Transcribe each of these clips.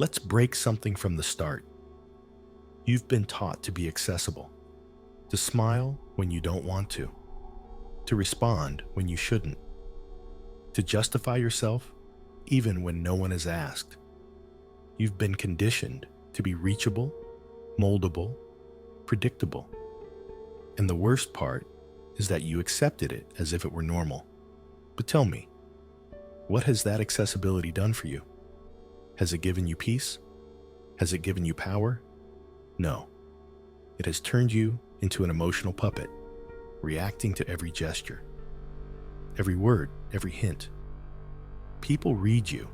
Let's break something from the start. You've been taught to be accessible, to smile when you don't want to respond when you shouldn't, to justify yourself even when no one has asked. You've been conditioned to be reachable, moldable, predictable. And the worst part is that you accepted it as if it were normal. But tell me, what has that accessibility done for you? Has it given you peace? Has it given you power? No. It has turned you into an emotional puppet, reacting to every gesture, every word, every hint. People read you,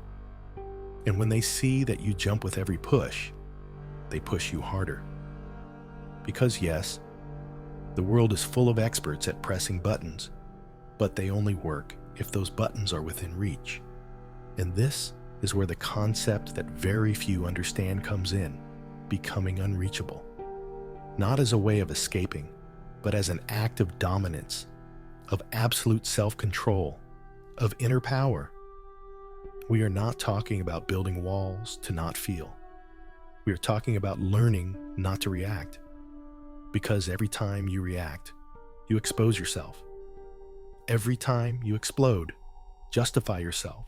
and when they see that you jump with every push, they push you harder. Because yes, the world is full of experts at pressing buttons, but they only work if those buttons are within reach. And this is where the concept that very few understand comes in, becoming unreachable. Not as a way of escaping, but as an act of dominance, of absolute self-control, of inner power. We are not talking about building walls to not feel. We are talking about learning not to react. Because every time you react, you expose yourself. Every time you explode, justify yourself,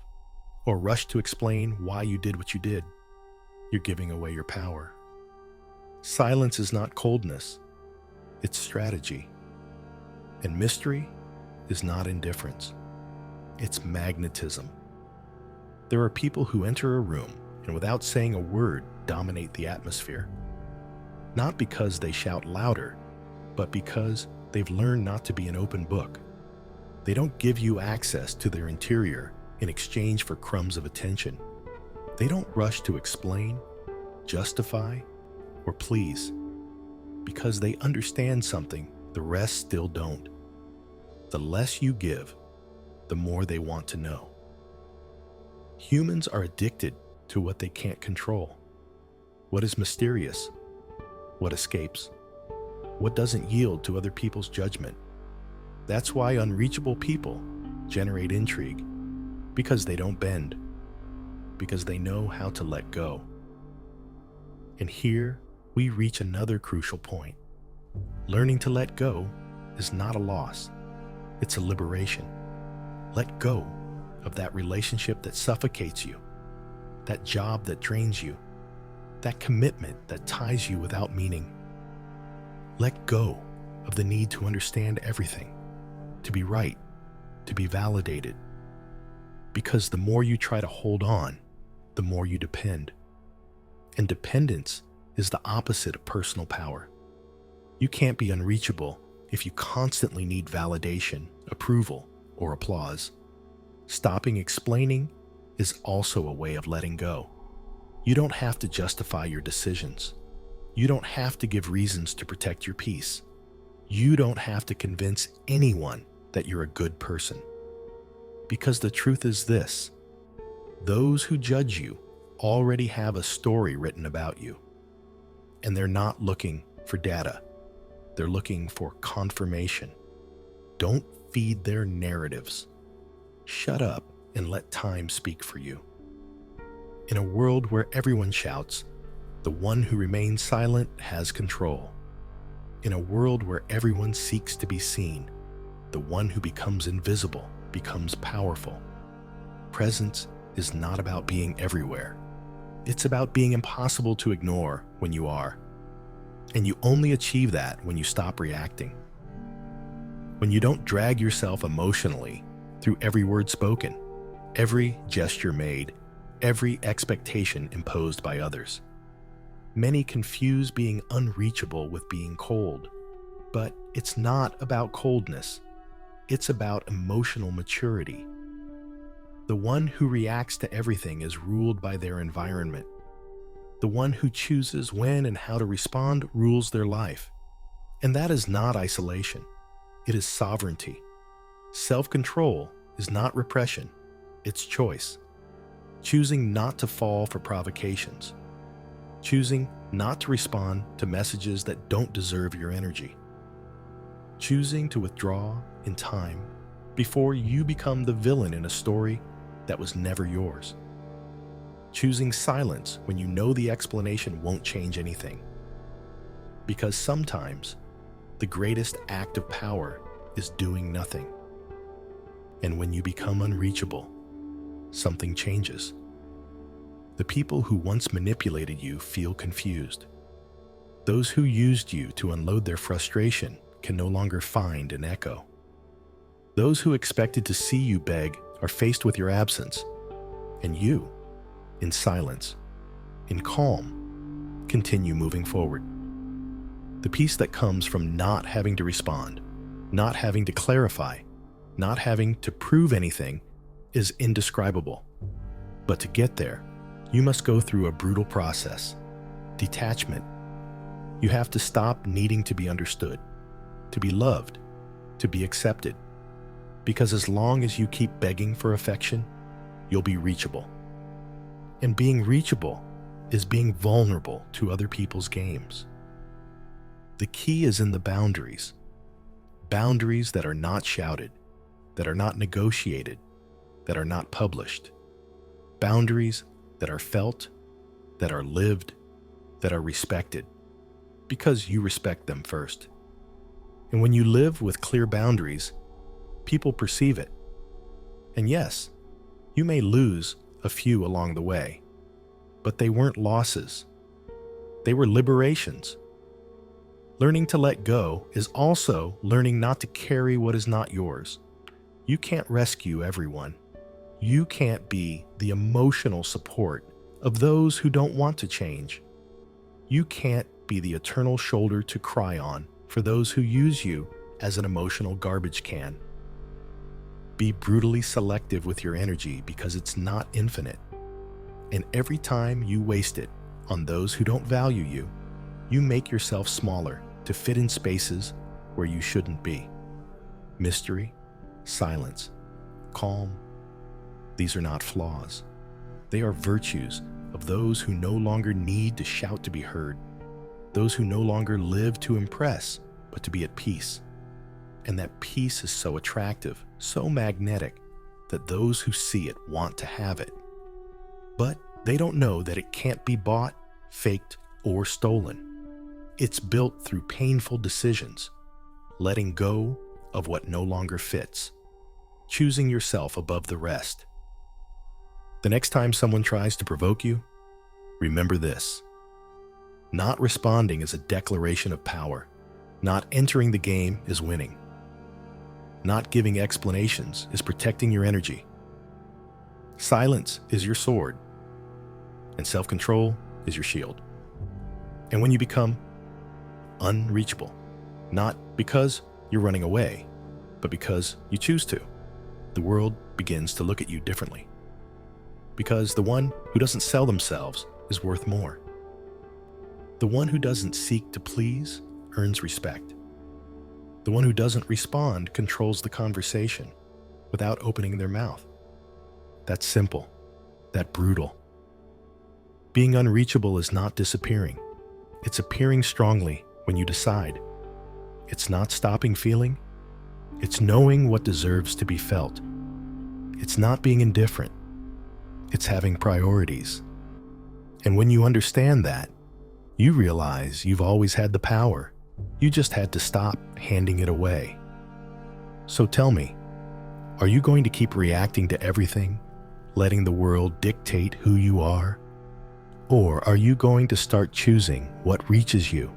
or rush to explain why you did what you did, you're giving away your power. Silence is not coldness, it's strategy. And mystery is not indifference, it's magnetism. There are people who enter a room and without saying a word dominate the atmosphere. Not because they shout louder, but because they've learned not to be an open book. They don't give you access to their interior in exchange for crumbs of attention. They don't rush to explain, justify, or please, because they understand something the rest still don't. The less you give, the more they want to know. Humans are addicted to what they can't control. What is mysterious? What escapes? What doesn't yield to other people's judgment? That's why unreachable people generate intrigue, because they don't bend, because they know how to let go. And here we reach another crucial point. Learning to let go is not a loss, it's a liberation. Let go of that relationship that suffocates you, that job that drains you, that commitment that ties you without meaning. Let go of the need to understand everything, to be right, to be validated. Because the more you try to hold on, the more you depend. And dependence is the opposite of personal power. You can't be unreachable if you constantly need validation, approval, or applause. Stopping explaining is also a way of letting go. You don't have to justify your decisions. You don't have to give reasons to protect your peace. You don't have to convince anyone that you're a good person. Because the truth is this: those who judge you already have a story written about you. And they're not looking for data. They're looking for confirmation. Don't feed their narratives. Shut up and let time speak for you. In a world where everyone shouts, the one who remains silent has control. In a world where everyone seeks to be seen, the one who becomes invisible becomes powerful. Presence is not about being everywhere. It's about being impossible to ignore when you are. And you only achieve that when you stop reacting. When you don't drag yourself emotionally through every word spoken, every gesture made, every expectation imposed by others. Many confuse being unreachable with being cold, but it's not about coldness. It's about emotional maturity. The one who reacts to everything is ruled by their environment. The one who chooses when and how to respond rules their life. And that is not isolation. It is sovereignty. Self-control is not repression. It's choice. Choosing not to fall for provocations. Choosing not to respond to messages that don't deserve your energy. Choosing to withdraw in time before you become the villain in a story that was never yours. choosing silence when you know the explanation won't change anything. Because sometimes the greatest act of power is doing nothing. And when you become unreachable, something changes. The people who once manipulated you feel confused. Those who used you to unload their frustration can no longer find an echo. Those who expected to see you beg are faced with your absence, and you, in silence, in calm, continue moving forward. The peace that comes from not having to respond, not having to clarify, not having to prove anything is indescribable. But to get there, you must go through a brutal process, detachment. You have to stop needing to be understood, to be loved, to be accepted. Because as long as you keep begging for affection, you'll be reachable. And being reachable is being vulnerable to other people's games. The key is in the boundaries. Boundaries that are not shouted, that are not negotiated, that are not published. Boundaries that are felt, that are lived, that are respected, because you respect them first. And when you live with clear boundaries, people perceive it. And yes, you may lose a few along the way, but they weren't losses. They were liberations. Learning to let go is also learning not to carry what is not yours. You can't rescue everyone. You can't be the emotional support of those who don't want to change. You can't be the eternal shoulder to cry on for those who use you as an emotional garbage can. Be brutally selective with your energy because it's not infinite. And every time you waste it on those who don't value you, you make yourself smaller to fit in spaces where you shouldn't be. Mystery, silence, calm. These are not flaws. They are virtues of those who no longer need to shout to be heard, those who no longer live to impress, but to be at peace. And that peace is so attractive, so magnetic, that those who see it want to have it. But they don't know that it can't be bought, faked, or stolen. It's built through painful decisions, letting go of what no longer fits, choosing yourself above the rest. The next time someone tries to provoke you, remember this. Not responding is a declaration of power. Not entering the game is winning. Not giving explanations is protecting your energy. Silence is your sword, and self-control is your shield. And when you become unreachable, not because you're running away, but because you choose to, the world begins to look at you differently. Because the one who doesn't sell themselves is worth more. The one who doesn't seek to please earns respect. The one who doesn't respond controls the conversation without opening their mouth. That's simple, that brutal. Being unreachable is not disappearing. It's appearing strongly when you decide. It's not stopping feeling. It's knowing what deserves to be felt. It's not being indifferent. It's having priorities. And when you understand that, you realize you've always had the power. You just had to stop handing it away. So tell me, are you going to keep reacting to everything, letting the world dictate who you are? Or are you going to start choosing what reaches you,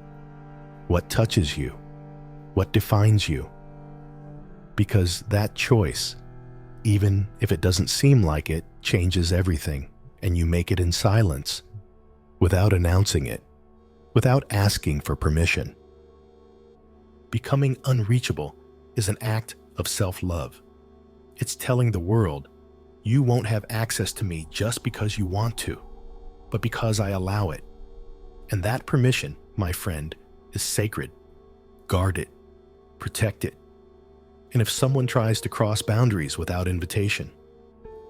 what touches you, what defines you? Because that choice, even if it doesn't seem like it, changes everything, and you make it in silence, without announcing it, without asking for permission. Becoming unreachable is an act of self-love. It's telling the world, you won't have access to me just because you want to, but because I allow it. And that permission, my friend, is sacred. Guard it. Protect it. And if someone tries to cross boundaries without invitation,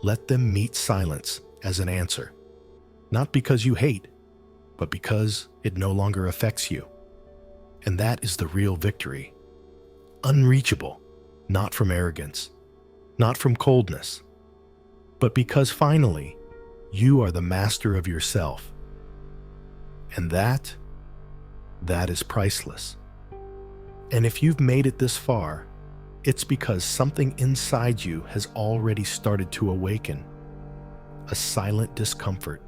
let them meet silence as an answer. Not because you hate, but because it no longer affects you. And that is the real victory. Unreachable, not from arrogance, not from coldness, but because finally, You are the master of yourself. And that is priceless. And if you've made it this far, it's because something inside you has already started to awaken. A silent discomfort,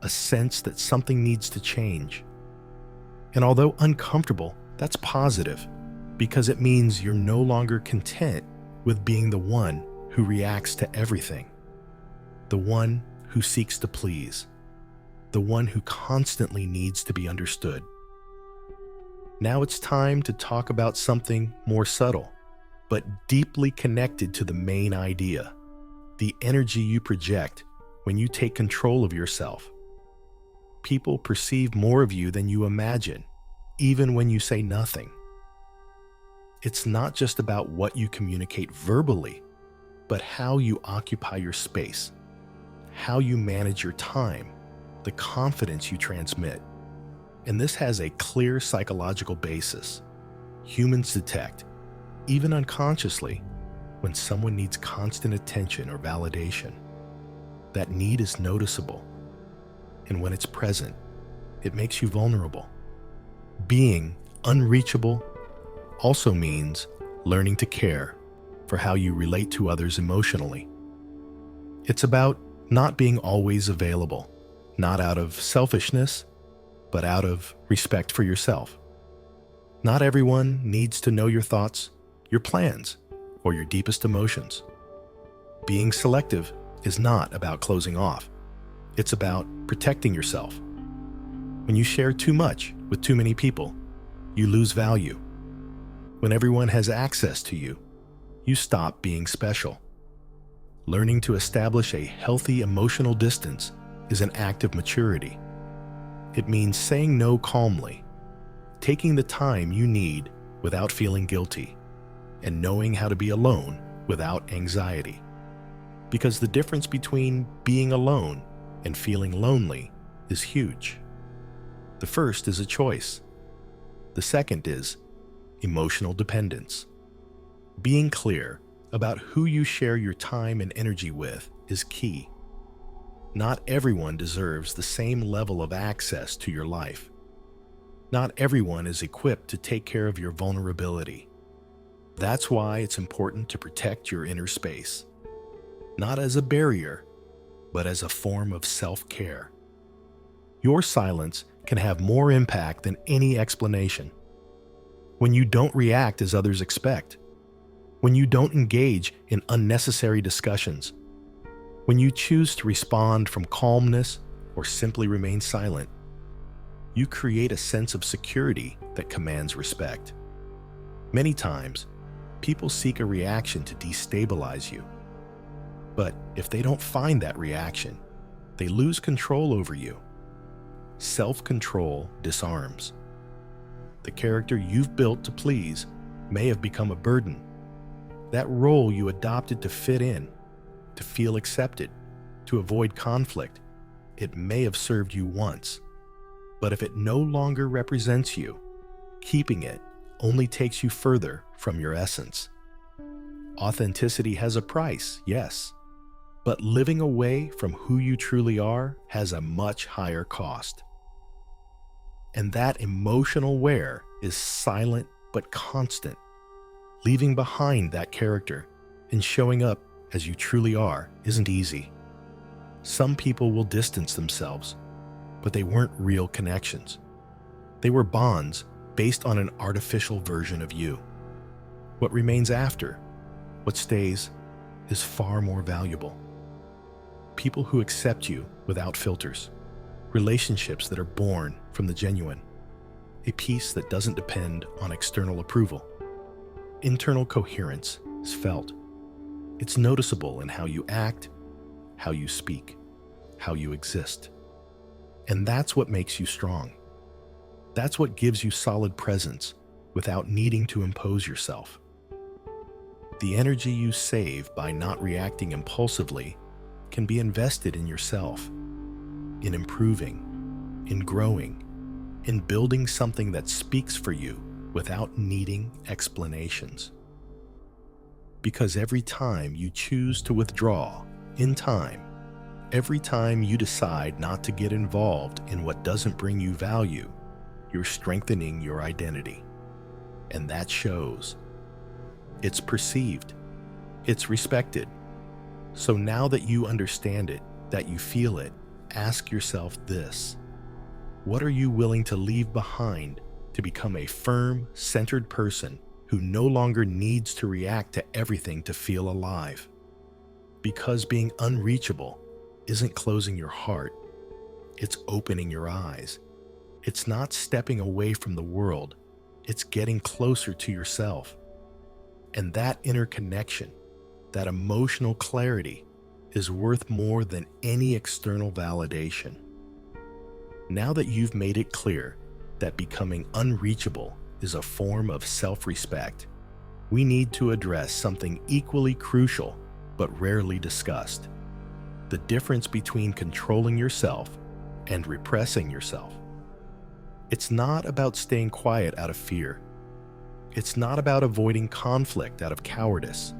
a sense that something needs to change. And although uncomfortable, that's positive, because it means you're no longer content with being the one who reacts to everything, the one who seeks to please, the one who constantly needs to be understood. Now it's time to talk about something more subtle, but deeply connected to the main idea, the energy you project when you take control of yourself. People perceive more of you than you imagine, even when you say nothing. It's not just about what you communicate verbally, but how you occupy your space, how you manage your time, the confidence you transmit. And this has a clear psychological basis. Humans detect, even unconsciously, when someone needs constant attention or validation. That need is noticeable. And when it's present, it makes you vulnerable. Being unreachable also means learning to care for how you relate to others emotionally. It's about not being always available, not out of selfishness, but out of respect for yourself. Not everyone needs to know your thoughts, your plans, or your deepest emotions. Being selective is not about closing off. It's about protecting yourself. When you share too much with too many people, you lose value. When everyone has access to you, you stop being special. Learning to establish a healthy emotional distance is an act of maturity. It means saying no calmly, taking the time you need without feeling guilty, and knowing how to be alone without anxiety. Because the difference between being alone and feeling lonely is huge. The first is a choice. The second is emotional dependence. Being clear about who you share your time and energy with is key. Not everyone deserves the same level of access to your life. Not everyone is equipped to take care of your vulnerability. That's why it's important to protect your inner space, not as a barrier, but as a form of self-care. Your silence can have more impact than any explanation. When you don't react as others expect, when you don't engage in unnecessary discussions, when you choose to respond from calmness or simply remain silent, you create a sense of security that commands respect. Many times, people seek a reaction to destabilize you. But if they don't find that reaction, they lose control over you. Self-control disarms. The character you've built to please may have become a burden. That role you adopted to fit in, to feel accepted, to avoid conflict, it may have served you once. But if it no longer represents you, keeping it only takes you further from your essence. Authenticity has a price, yes, but living away from who you truly are has a much higher cost. And that emotional wear is silent but constant. Leaving behind that character and showing up as you truly are isn't easy. Some people will distance themselves, but they weren't real connections. They were bonds based on an artificial version of you. What remains after, what stays, is far more valuable. People who accept you without filters, relationships that are born from the genuine, a peace that doesn't depend on external approval. Internal coherence is felt. It's noticeable in how you act, how you speak, how you exist. And that's what makes you strong. That's what gives you solid presence without needing to impose yourself. The energy you save by not reacting impulsively can be invested in yourself, in improving, in growing, in building something that speaks for you without needing explanations. Because every time you choose to withdraw in time, Every time you decide not to get involved in what doesn't bring you value, you're strengthening your identity. And that shows. It's perceived. It's respected. So now that you understand it, that you feel it, ask yourself this: what are you willing to leave behind to become a firm, centered person who no longer needs to react to everything to feel alive? Because being unreachable isn't closing your heart, it's opening your eyes. It's not stepping away from the world, it's getting closer to yourself. And that inner connection, that emotional clarity, is worth more than any external validation. Now that you've made it clear that becoming unreachable is a form of self-respect, we need to address something equally crucial but rarely discussed: the difference between controlling yourself and repressing yourself. It's not about staying quiet out of fear. It's not about avoiding conflict out of cowardice.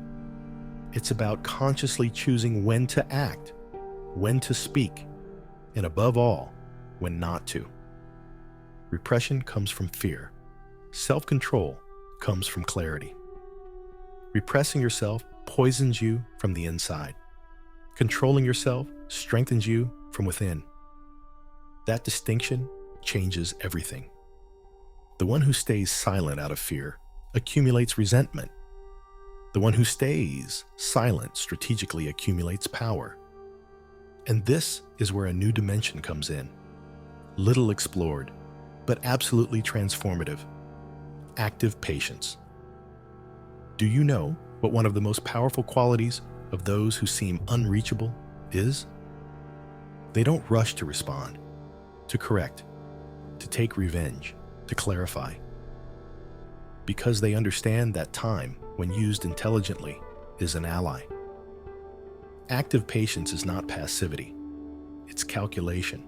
It's about consciously choosing when to act, when to speak, and above all, when not to. Repression comes from fear. Self-control comes from clarity. Repressing yourself poisons you from the inside. Controlling yourself strengthens you from within. That distinction changes everything. The one who stays silent out of fear accumulates resentment. The one who stays silent strategically accumulates power. And this is where a new dimension comes in. Little explored, but absolutely transformative. Active patience. Do you know what one of the most powerful qualities of those who seem unreachable is? They don't rush to respond, to correct, to take revenge, to clarify. Because they understand that time, when used intelligently, is an ally. Active patience is not passivity. It's calculation.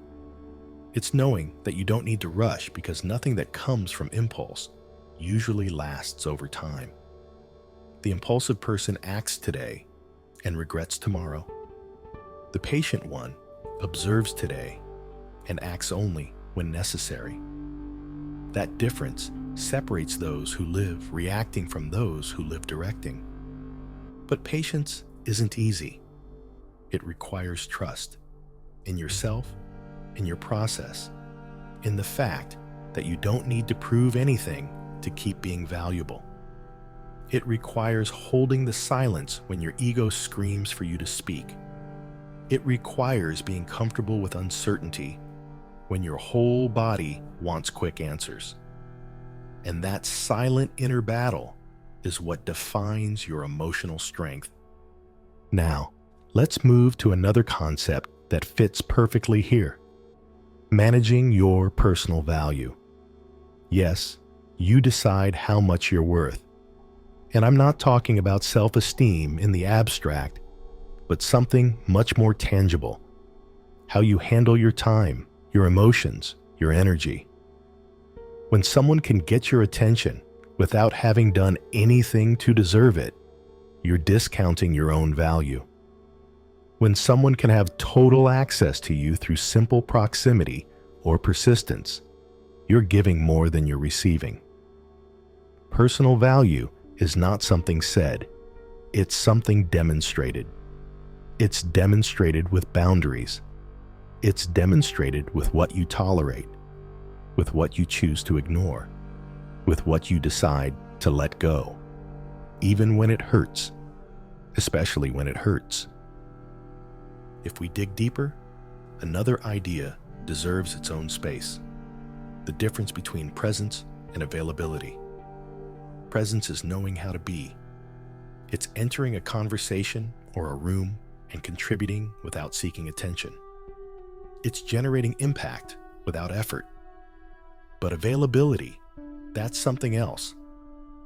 It's knowing that you don't need to rush because nothing that comes from impulse usually lasts over time. The impulsive person acts today and regrets tomorrow. The patient one observes today and acts only when necessary. That difference separates those who live reacting from those who live directing. But patience isn't easy. It requires trust in yourself, in your process, in the fact that you don't need to prove anything to keep being valuable. It requires holding the silence when your ego screams for you to speak. It requires being comfortable with uncertainty when your whole body wants quick answers. And that silent inner battle is what defines your emotional strength. Now, let's move to another concept that fits perfectly here: managing your personal value. Yes, you decide how much you're worth. And I'm not talking about self-esteem in the abstract, but something much more tangible: how you handle your time, your emotions, your energy. When someone can get your attention without having done anything to deserve it, you're discounting your own value. When someone can have total access to you through simple proximity or persistence, you're giving more than you're receiving. Personal value is not something said, it's something demonstrated. It's demonstrated with boundaries. It's demonstrated with what you tolerate, with what you choose to ignore, with what you decide to let go, even when it hurts, especially when it hurts. If we dig deeper, another idea deserves its own space: the difference between presence and availability. Presence is knowing how to be. It's entering a conversation or a room and contributing without seeking attention. It's generating impact without effort. But availability, that's something else.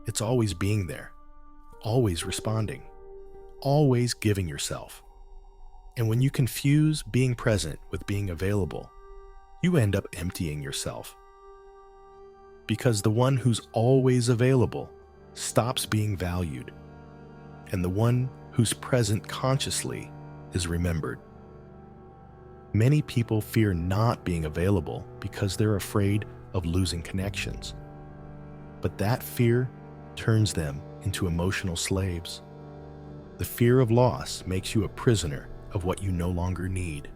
It's always being there, always responding, always giving yourself. And when you confuse being present with being available, you end up emptying yourself. Because the one who's always available stops being valued, and the one who's present consciously is remembered. Many people fear not being available because they're afraid of losing connections. But that fear turns them into emotional slaves. The fear of loss makes you a prisoner of what you no longer need.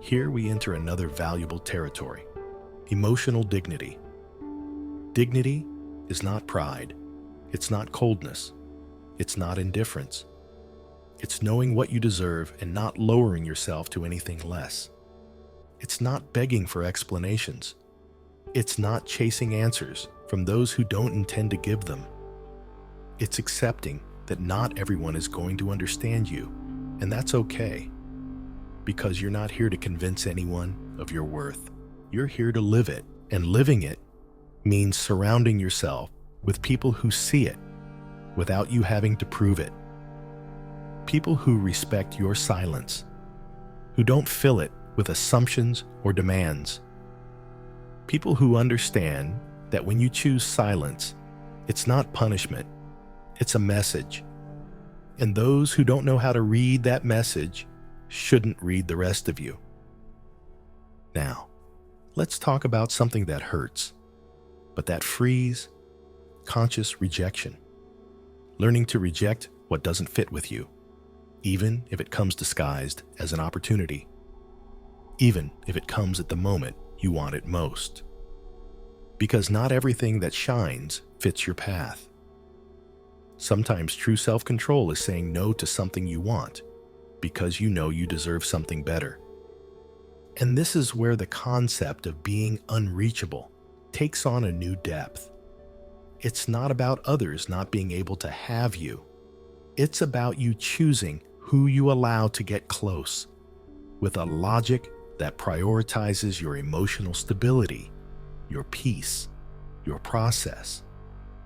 Here we enter another valuable territory: emotional dignity. Dignity is not pride. It's not coldness. It's not indifference. It's knowing what you deserve and not lowering yourself to anything less. It's not begging for explanations. It's not chasing answers from those who don't intend to give them. It's accepting that not everyone is going to understand you, and that's okay, because you're not here to convince anyone of your worth. You're here to live it, and living it means surrounding yourself with people who see it without you having to prove it. People who respect your silence, who don't fill it with assumptions or demands. People who understand that when you choose silence, it's not punishment, it's a message. And those who don't know how to read that message shouldn't read the rest of you. Now, let's talk about something that hurts, but that frees: conscious rejection. Learning to reject what doesn't fit with you, even if it comes disguised as an opportunity, even if it comes at the moment you want it most. Because not everything that shines fits your path. Sometimes true self-control is saying no to something you want because you know you deserve something better. And this is where the concept of being unreachable takes on a new depth. It's not about others not being able to have you. It's about you choosing who you allow to get close, with a logic that prioritizes your emotional stability, your peace, your process.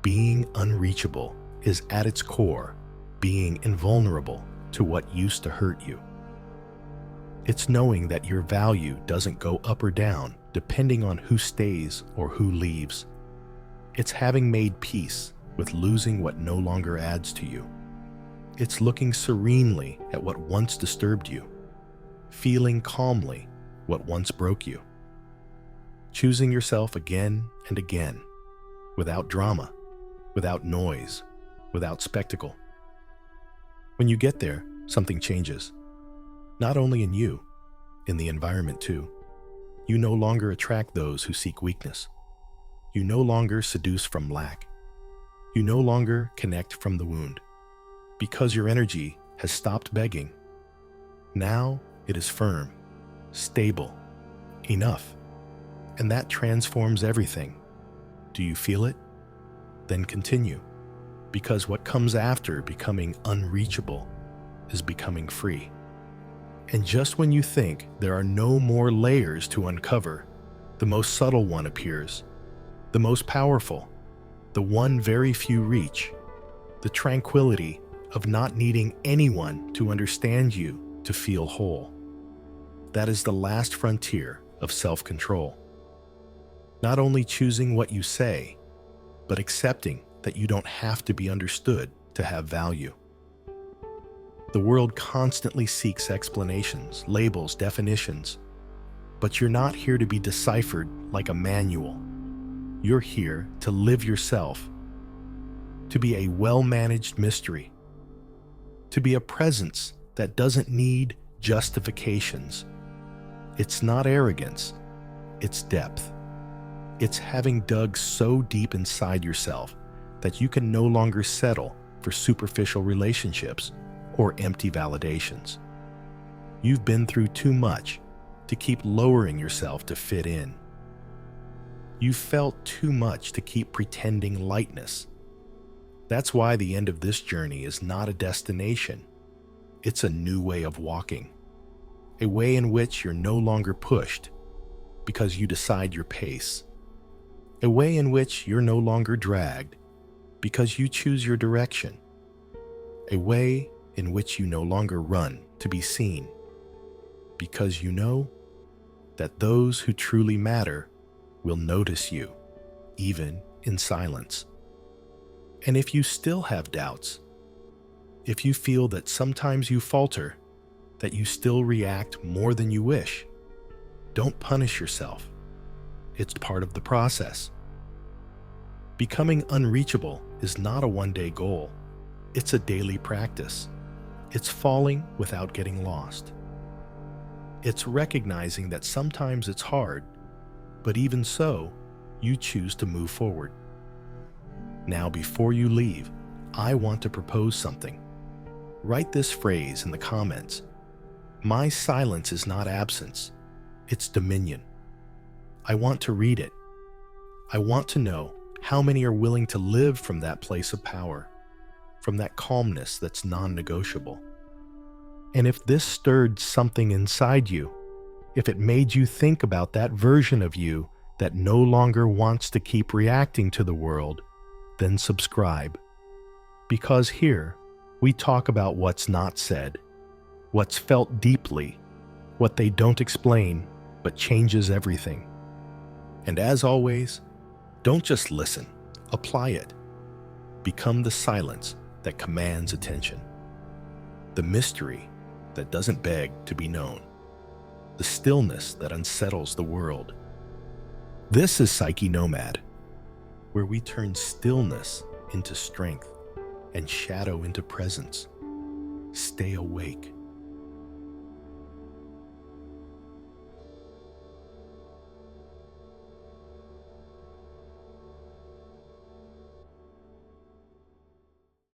Being unreachable is at its core being invulnerable to what used to hurt you. It's knowing that your value doesn't go up or down depending on who stays or who leaves. It's having made peace with losing what no longer adds to you. It's looking serenely at what once disturbed you, feeling calmly what once broke you, choosing yourself again and again, without drama, without noise, without spectacle. When you get there, something changes. Not only in you, in the environment too. You no longer attract those who seek weakness. You no longer seduce from lack. You no longer connect from the wound, because your energy has stopped begging. Now it is firm, stable, enough, and that transforms everything. Do you feel it? Then continue, because what comes after becoming unreachable is becoming free. And just when you think there are no more layers to uncover, the most subtle one appears, the most powerful, the one very few reach, the tranquility of not needing anyone to understand you to feel whole. That is the last frontier of self-control. Not only choosing what you say, but accepting that you don't have to be understood to have value. The world constantly seeks explanations, labels, definitions, but you're not here to be deciphered like a manual. You're here to live yourself, to be a well-managed mystery, to be a presence that doesn't need justifications. It's not arrogance, it's depth. It's having dug so deep inside yourself that you can no longer settle for superficial relationships or empty validations. You've been through too much to keep lowering yourself to fit in. You've felt too much to keep pretending lightness. That's why the end of this journey is not a destination. It's a new way of walking, a way in which you're no longer pushed because you decide your pace, a way in which you're no longer dragged because you choose your direction, a way in which you no longer run to be seen because you know that those who truly matter will notice you, even in silence. And if you still have doubts, if you feel that sometimes you falter, that you still react more than you wish. Don't punish yourself. It's part of the process. Becoming unreachable is not a one-day goal. It's a daily practice. It's falling without getting lost. It's recognizing that sometimes it's hard, but even so, you choose to move forward. Now, before you leave, I want to propose something. Write this phrase in the comments. My silence is not absence, it's dominion. I want to read it. I want to know how many are willing to live from that place of power, from that calmness that's non-negotiable. And if this stirred something inside you, if it made you think about that version of you that no longer wants to keep reacting to the world, then subscribe. Because here, we talk about what's not said, what's felt deeply, what they don't explain, but changes everything. And as always, don't just listen, apply it. Become the silence that commands attention. The mystery that doesn't beg to be known. The stillness that unsettles the world. This is Psyche Nomad, where we turn stillness into strength and shadow into presence. Stay awake.